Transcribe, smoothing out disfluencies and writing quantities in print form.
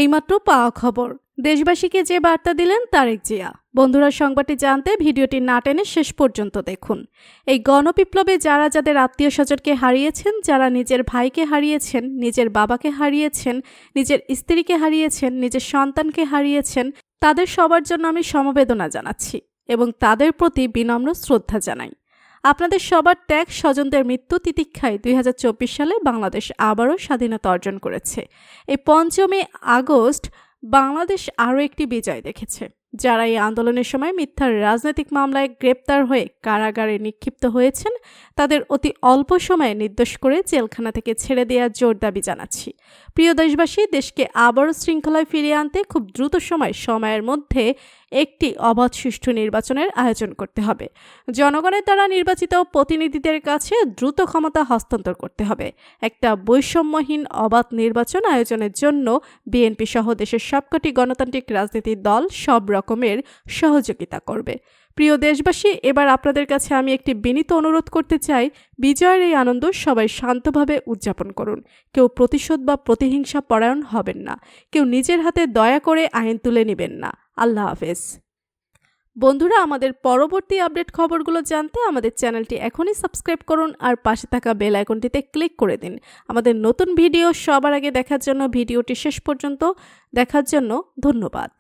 এইমাত্র পাওয়া খবর, দেশবাসীকে যে বার্তা দিলেন তারেক জিয়া। বন্ধুরা, সংবাদটি জানতে ভিডিওটি না টেনে শেষ পর্যন্ত দেখুন। এই গণবিপ্লবে যারা যাদের আত্মীয় স্বজনকে হারিয়েছেন, যারা নিজের ভাইকে হারিয়েছেন, নিজের বাবাকে হারিয়েছেন, নিজের স্ত্রীকে হারিয়েছেন, নিজের সন্তানকে হারিয়েছেন, তাদের সবার জন্য আমি সমবেদনা জানাচ্ছি এবং তাদের প্রতি বিনম্র শ্রদ্ধা জানাই। আপনাদের সবার ত্যাগ স্বজনদের মৃত্যু তিতিক্ষায় 2024 সালে বাংলাদেশ আবারও স্বাধীনতা অর্জন করেছে। এই 5 আগস্ট বাংলাদেশ আরও একটি বিজয় দেখেছে। যারা এই আন্দোলনের সময় মিথ্যার রাজনৈতিক মামলায় গ্রেপ্তার হয়ে কারাগারে নিক্ষিপ্ত হয়েছেন, তাদের অতি অল্প সময়ে নির্দোষ করে জেলখানা থেকে ছেড়ে দেওয়ার জোর দাবি জানাচ্ছি। প্রিয় দেশবাসী, দেশকে আবারও শৃঙ্খলায় ফিরিয়ে আনতে খুব দ্রুত সময়ের মধ্যে একটি অবাধ সুষ্ঠু নির্বাচনের আয়োজন করতে হবে। জনগণের দ্বারা নির্বাচিত প্রতিনিধিদের কাছে দ্রুত ক্ষমতা হস্তান্তর করতে হবে। একটা বৈষম্যহীন অবাধ নির্বাচন আয়োজনের জন্য বিএনপি সহ দেশের সবকটি গণতান্ত্রিক রাজনীতির দল সব রকমের সহযোগিতা করবে। প্রিয় দেশবাসী, এবার আপনাদের কাছে আমি একটি বিনীত অনুরোধ করতে চাই, বিজয়ের এই আনন্দ সবাই শান্তভাবে উদযাপন করুন। কেউ প্রতিশোধ বা প্রতিহিংসা পরায়ণ হবেন না। কেউ নিজের হাতে দয়া করে আইন তুলে নেবেন না। আল্লাহ হাফেজ। বন্ধুরা, আমাদের পরবর্তী আপডেট খবরগুলো জানতে আমাদের চ্যানেলটি এখনই সাবস্ক্রাইব করুন আর পাশে থাকা বেল আইকনটিতে ক্লিক করে দিন। আমাদের নতুন ভিডিও সবার আগে দেখার জন্য ভিডিওটি শেষ পর্যন্ত দেখার জন্য ধন্যবাদ।